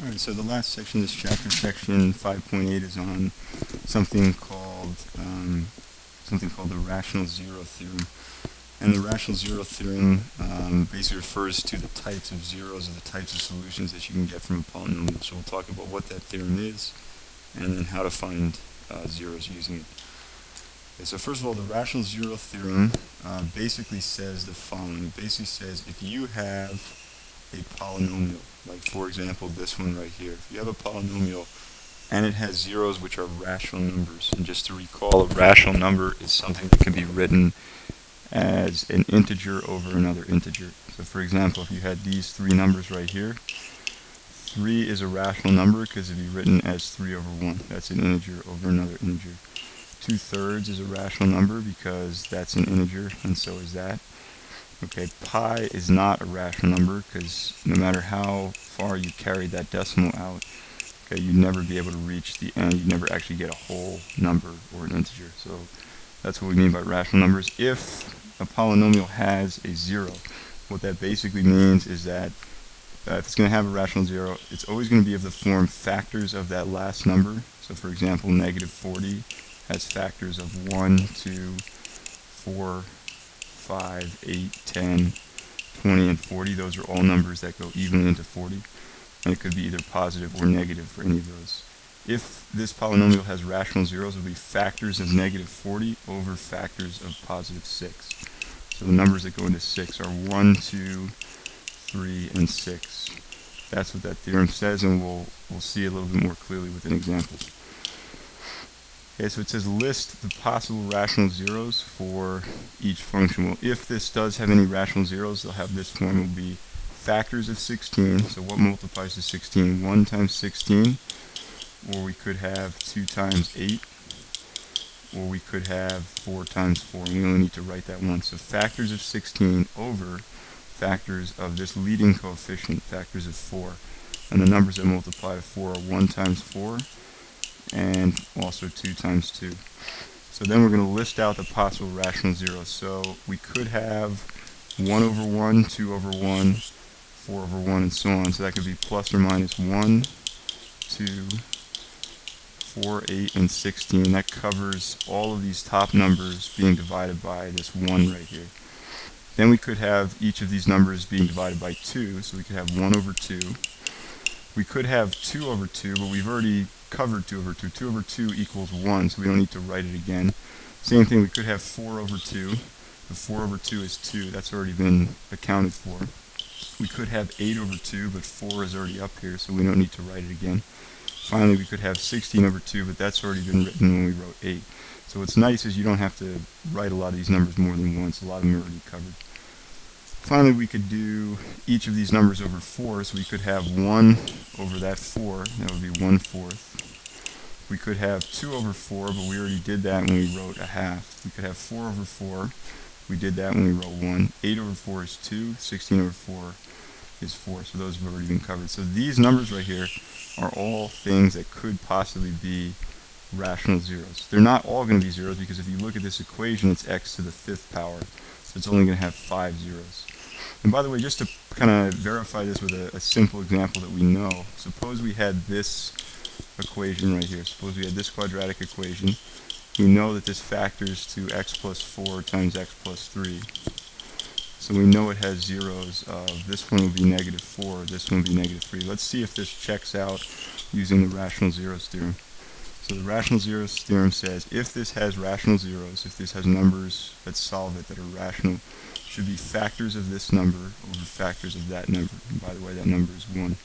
Alright, so the last section of this chapter, section 5.8, is on something called the rational zero theorem. And the rational zero theorem basically refers to the types of zeros or the types of solutions that you can get from a polynomial. So we'll talk about what that theorem is and then how to find zeros using it. Okay, so first of all, the rational zero theorem basically says the following. It basically says if you have a polynomial, like for example this one right here, if you have a polynomial and it has zeros which are rational numbers, and just to recall, a rational number is something that can be written as an integer over another integer. So for example, if you had these three numbers right here, 3 is a rational number because it would be written as 3 over 1. That's an integer over another integer. 2/3 is a rational number because that's an integer, and so is that. Okay, pi is not a rational number because no matter how far you carry that decimal out, okay, you'd never be able to reach the end. You'd never actually get a whole number or an integer. So that's what we mean by rational numbers. If a polynomial has a zero, what that basically means is that if it's going to have a rational zero, it's always going to be of the form factors of that last number. So for example, negative 40 has factors of 1, 2, 4, 5, 8, 10, 20, and 40. Those are all numbers that go evenly into 40. And it could be either positive or negative for any of those. If this polynomial has rational zeros, it will be factors of negative 40 over factors of positive 6. So the numbers that go into 6 are 1, 2, 3, and 6. That's what that theorem says, and we'll see a little bit more clearly with an example. Okay, so it says list the possible rational zeros for each function. Well, if this does have any rational zeros, they'll have this form. It will be factors of 16. So what multiplies to 16? 1 times 16, or we could have 2 times 8, or we could have 4 times 4. And we only need to write that once. So factors of 16 over factors of this leading coefficient, factors of 4. And the numbers that multiply to 4 are 1 times 4, and also 2 times 2. So then we're going to list out the possible rational zeros. So we could have 1 over 1, 2 over 1, 4 over 1, and so on. So that could be plus or minus 1, 2, 4, 8, and 16. That covers all of these top numbers being divided by this 1 right here. Then we could have each of these numbers being divided by 2. So we could have 1 over 2. We could have 2 over 2, but we've already covered 2 over 2. 2 over 2 equals 1, so we don't need to write it again. Same thing, we could have 4 over 2. The 4 over 2 is 2. That's already been accounted for. We could have 8 over 2, but 4 is already up here, so we don't need to write it again. Finally, we could have 16 over 2, but that's already been written when we wrote 8. So what's nice is you don't have to write a lot of these numbers more than once. A lot of them are already covered. Finally, we could do each of these numbers over 4, so we could have 1 over that 4, that would be 1/4. We could have 2 over 4, but we already did that when we wrote a half. We could have 4 over 4, we did that when we wrote 1. 8 over 4 is 2, 16 over 4 is 4, so those have already been covered. So these numbers right here are all things that could possibly be rational zeros. They're not all going to be zeros because if you look at this equation, it's x to the 5th power, so it's only going to have 5 zeros. And by the way, just to kind of verify this with a simple example that we know, suppose we had this equation right here. Suppose we had this quadratic equation. We know that this factors to x plus 4 times x plus 3. So we know it has zeros of, this one would be negative 4, this one would be negative 3. Let's see if this checks out using the rational zeros theorem. So the rational zeros theorem says if this has rational zeros, if this has numbers that solve it that are rational, should be factors of this number over factors of that number. And by the way, that number is 1.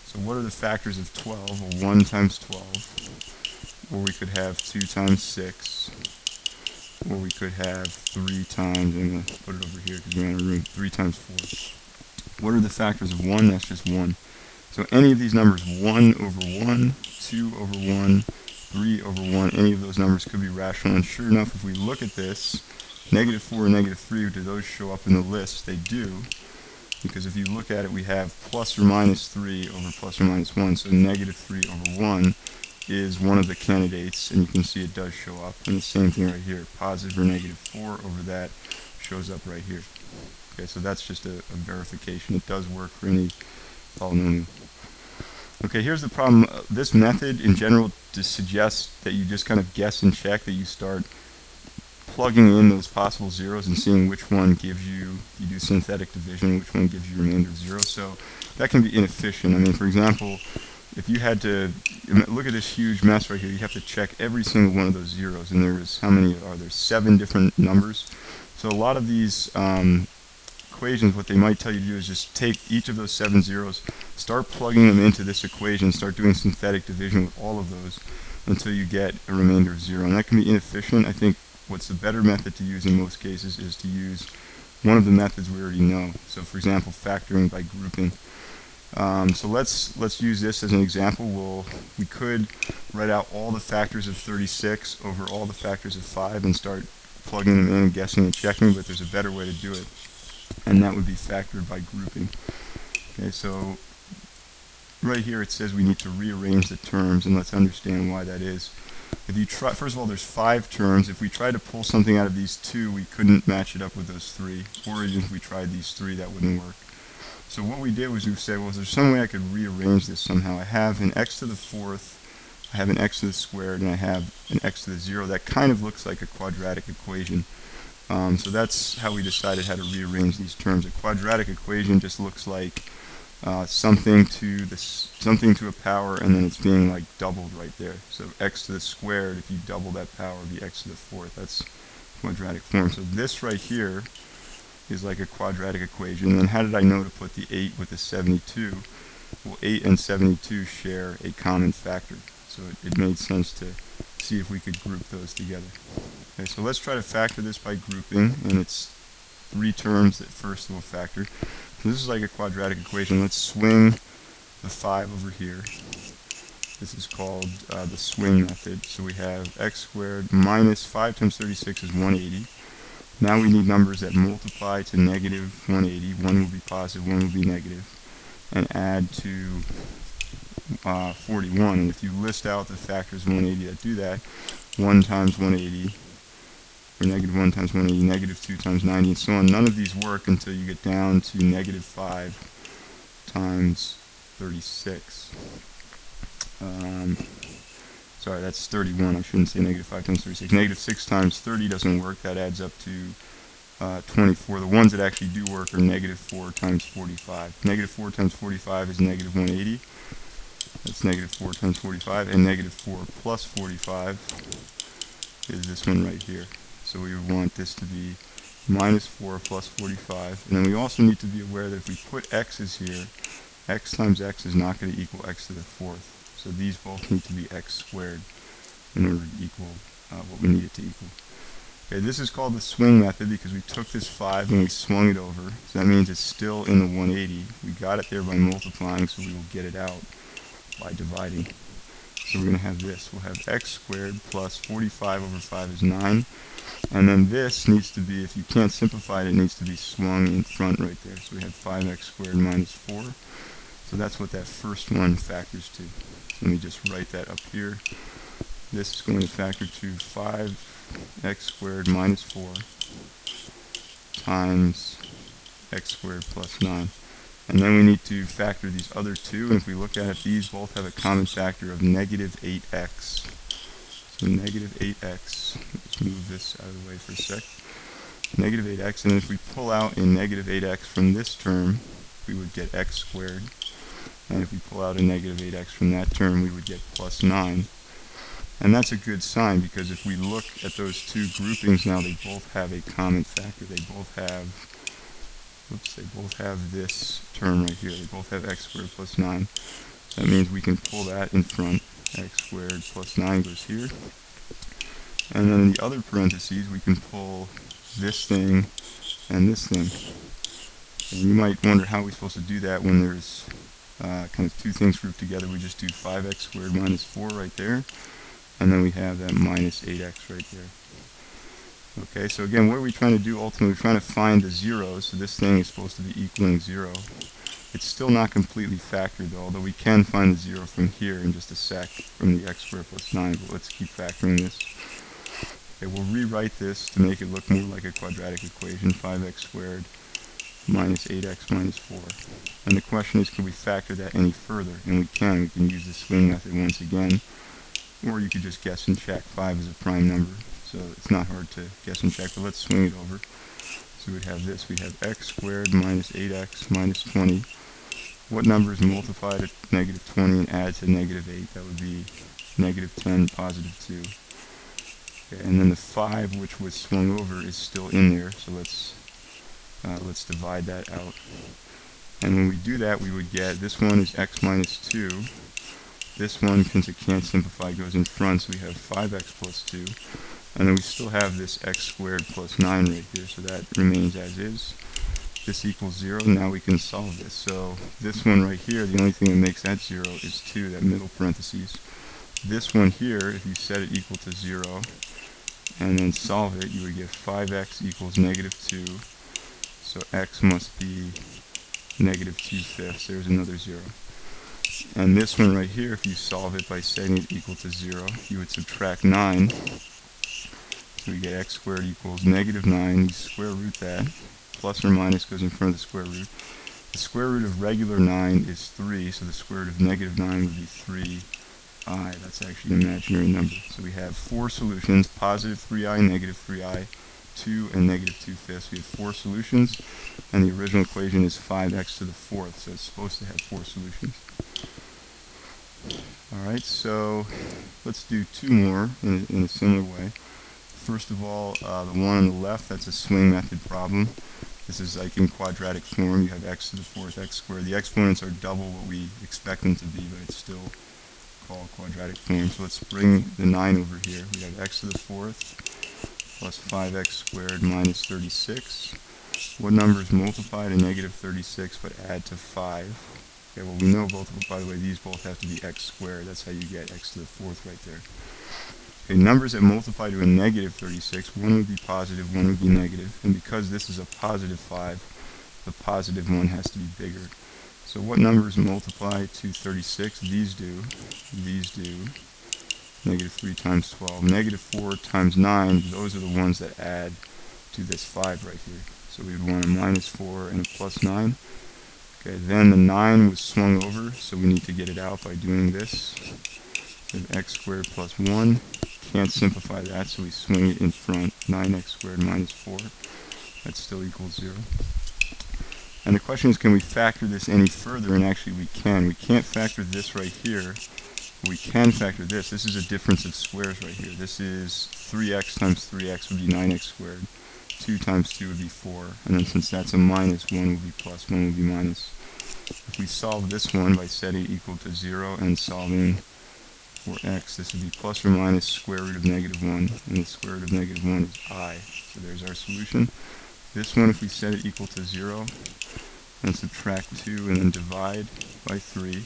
So what are the factors of 12? Well, 1 times 12. Or we could have 2 times 6. Or we could have 3 times, I'm going to put it over here because we're in a room, 3 times 4. What are the factors of 1? That's just 1. So any of these numbers, 1 over 1, 2 over 1, 3 over 1, any of those numbers could be rational. And sure enough, if we look at this, negative 4 and negative 3, do those show up in the list? They do, because if you look at it, we have plus or minus 3 over plus or minus 1, so negative 3 over 1 is one of the candidates, and you can see it does show up. And the same thing right here, positive or negative 4 over that shows up right here. Okay, so that's just a verification. It does work for any polynomial. Okay, here's the problem. This method in general just suggests that you just kind of guess and check, that you start plugging in those possible zeros and seeing which one gives you do synthetic division, which one gives you a remainder of 0. So that can be inefficient. I mean, for example, if you had to look at this huge mess right here, you have to check every single one of those zeros, and there's, how many are there? 7 different numbers. So a lot of these equations, what they might tell you to do is just take each of those 7 zeros, start plugging them into this equation, start doing synthetic division with all of those until you get a remainder of 0. And that can be inefficient. I think what's the better method to use in most cases is to use one of the methods we already know. So for example, factoring by grouping. So let's use this as an example. We could write out all the factors of 36 over all the factors of 5 and start plugging them in and guessing and checking, but there's a better way to do it, and that would be factored by grouping. Okay, so right here it says we need to rearrange the terms, and let's understand why that is. If you try, first of all, there's 5 terms. If we try to pull something out of these 2, we couldn't match it up with those 3, or even if we tried these 3, that wouldn't work. So what we did was we said, well, is there some way I could rearrange this somehow? I have an x to the 4th, I have an x to the squared, and I have an x to the 0. That kind of looks like a quadratic equation. So that's how we decided how to rearrange these terms. A quadratic equation just looks like something to a power, and then it's being like doubled right there. So x to the squared, if you double that power, would be x to the 4th. That's quadratic form. So this right here is like a quadratic equation. And how did I know to put the 8 with the 72? Well, 8 and 72 share a common factor. So it made sense to see if we could group those together. Okay, so let's try to factor this by grouping, and it's 3 terms that first we'll factor. So this is like a quadratic equation. Let's swing the 5 over here. This is called the swing method. So we have x squared minus 5 times 36 is 180. Now we need numbers that multiply to negative 180. One will be positive, one will be negative, and add to 41. And if you list out the factors of 180 that do that, 1 times 180, or negative 1 times 180, negative 2 times 90, and so on. None of these work until you get down to negative 5 times 36. Sorry, that's 31. I shouldn't say negative 5 times 36. Negative 6 times 30 doesn't work. That adds up to 24. The ones that actually do work are negative 4 times 45. Negative 4 times 45 is negative 180. That's negative 4 times 45. And negative 4 plus 45 is this one right here. So we would want this to be minus 4 plus 45. And then we also need to be aware that if we put x's here, x times x is not going to equal x to the 4th. So these both need to be x squared in order to equal what we need it to equal. Okay, this is called the swing method because we took this 5 and we swung it over. So that means it's still in the 180. We got it there by multiplying, so we will get it out by dividing. So we're going to have this. We'll have x squared plus 45 over 5 is 9. And then this needs to be, if you can't simplify it, it needs to be swung in front right there. So we have 5x squared minus 4. So that's what that first one factors to. So let me just write that up here. This is going to factor to 5x squared minus 4 times x squared plus 9. And then we need to factor these other two, and if we look at it, these both have a common factor of negative 8x. So negative 8x, let's move this out of the way for a sec. Negative 8x, and if we pull out a negative 8x from this term, we would get x squared. And if we pull out a negative 8x from that term, we would get plus 9. And that's a good sign, because if we look at those two groupings now, they both have a common factor. They both have this term right here. They both have x squared plus 9. That means we can pull that in front. X squared plus 9 goes here. And then in the other parentheses, we can pull this thing and this thing. And you might wonder how we're supposed to do that when there's kind of two things grouped together. We just do 5x squared minus 4 right there. And then we have that minus 8x right there. Okay, so again, what are we trying to do ultimately? We're trying to find the zeros. So this thing is supposed to be equaling 0. It's still not completely factored though, although we can find the 0 from here in just a sec from the x squared plus 9, but let's keep factoring this. Okay, we'll rewrite this to make it look more like a quadratic equation. 5x squared minus 8x minus 4. And the question is, can we factor that any further? And we can. We can use the swing method once again. Or you could just guess and check 5 as a prime number. So it's not hard to guess and check, but let's swing it over. So we'd have this. We'd have x squared minus 8x minus 20. What number is multiplied at negative 20 and add to negative 8? That would be negative 10, positive 2. Okay, and then the 5, which was swung over, is still in there. So let's divide that out. And when we do that, we would get, this one is x minus 2. This one, since it can't simplify, goes in front, so we have 5x plus 2. And then we still have this x squared plus 9 right here, so that remains as is. This equals 0. Now we can solve this. So this one right here, the only thing that makes that 0 is 2, that middle parentheses. This one here, if you set it equal to 0, and then solve it, you would get 5x equals negative 2. So x must be negative 2/5. There's another 0. And this one right here, if you solve it by setting it equal to 0, you would subtract 9. So we get x squared equals negative 9. You square root that. Plus or minus goes in front of the square root. The square root of regular 9 is 3, so the square root of negative 9 would be 3i. That's actually an imaginary number. So we have 4 solutions, positive 3i, negative 3i, 2, and negative 2/5. We have 4 solutions, and the original equation is 5x to the 4th, so it's supposed to have 4 solutions. Alright, so let's do 2 more in a similar way. First of all, the one on the left, that's a swing method problem. This is like in quadratic form. You have x to the 4th, x squared. The exponents are double what we expect them to be, but it's still called quadratic form. So let's bring the 9 over here. We have x to the 4th plus 5x squared minus 36. What number is multiplied to negative 36 but add to 5? Okay, well we know both, by the way, these both have to be x squared. That's how you get x to the 4th right there. Okay, numbers that multiply to a negative 36, one would be positive, one would be negative, and because this is a positive 5, the positive one has to be bigger. So what numbers multiply to 36? These do. These do. Negative 3 times 12. Negative 4 times 9, those are the ones that add to this 5 right here. So we would want a minus 4 and a plus 9. Okay, then the 9 was swung over, so we need to get it out by doing this. We have x squared plus 1. Can't simplify that, so we swing it in front. 9x squared minus 4. That still equals 0. And the question is, can we factor this any further? And actually we can. We can't factor this right here. We can factor this. This is a difference of squares right here. This is 3x times 3x would be 9x squared. 2 times 2 would be 4. And then since that's a minus, 1 would be plus, 1 would be minus. If we solve this one by setting it equal to 0 and solving for x, this would be plus or minus square root of negative 1. And the square root of negative 1 is I. So there's our solution. This one, if we set it equal to 0 and subtract 2 and then divide by 3,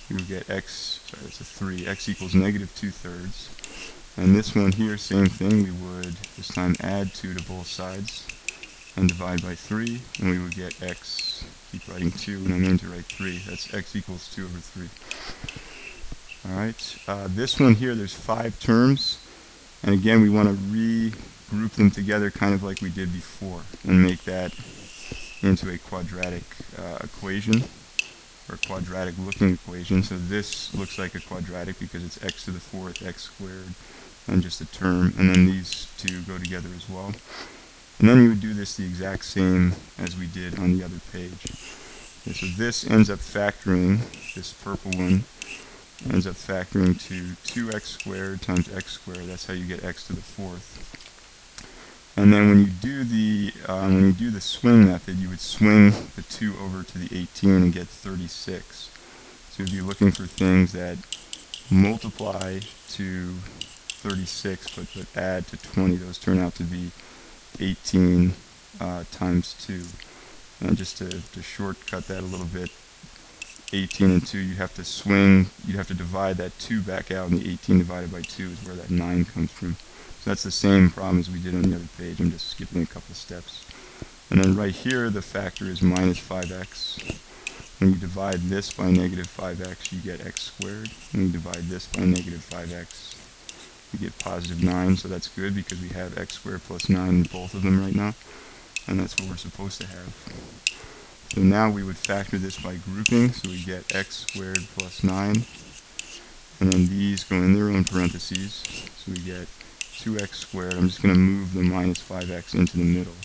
we would get x, sorry, it's a 3, x equals negative 2/3. And this one here, same thing, we would this time add 2 to both sides and divide by 3, and we would get x, keep writing 2, and I mean to write 3, that's x equals 2 over 3. Alright, this one here, there's 5 terms, and again we want to regroup them together kind of like we did before, and make that into a quadratic equation, or quadratic looking equation. So this looks like a quadratic because it's x to the 4th, x squared, and just a term, and then these two go together as well. And then you would do this the exact same as we did on the other page. Okay, so this ends up factoring, this purple one ends up factoring to 2x squared times x squared. That's how you get x to the 4th. And then when you do the swing method, you would swing the 2 over to the 18 and get 36. So you'd be looking for things that multiply to 36 but add to 20. Those turn out to be 18 times 2. And just to shortcut that a little bit, 18 and 2, you'd have to divide that 2 back out, and the 18 divided by 2 is where that 9 comes from. So that's the same problem as we did on the other page. I'm just skipping a couple steps. And then right here, the factor is minus 5x. When you divide this by negative 5x, you get x squared. When you divide this by negative 5x, you get positive 9. So that's good because we have x squared plus 9 in both of them right now. And that's what we're supposed to have. So now we would factor this by grouping, so we get x squared plus 9, and then these go in their own parentheses, so we get 2x squared. I'm just going to move the minus 5x into the middle.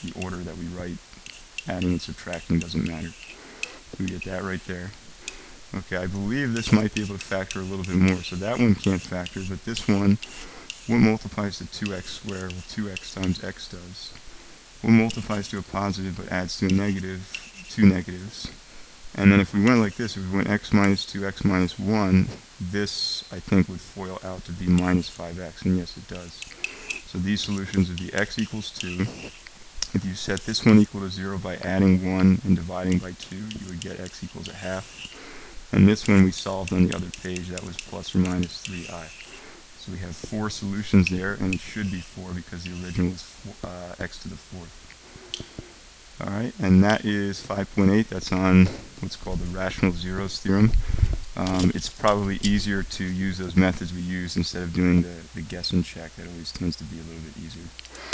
The order that we write, adding and subtracting doesn't matter. So we get that right there. Okay, I believe this might be able to factor a little bit more, so that one can't factor, but this one, what multiplies to 2x squared? Well, 2x times x does. What multiplies to a positive but adds to a negative? 2 negatives. And then if we went like this, if we went x minus 2, x minus 1, this, I think, would FOIL out to be minus 5x, and yes, it does. So these solutions would be x equals 2. If you set this one equal to 0 by adding 1 and dividing by 2, you would get x equals a half. And this one we solved on the other page, that was plus or minus 3i. So we have 4 solutions there, and it should be 4 because the original was x to the 4th. Alright, and that is 5.8. That's on what's called the rational zeros theorem. It's probably easier to use those methods we used instead of doing the guess and check. That always tends to be a little bit easier.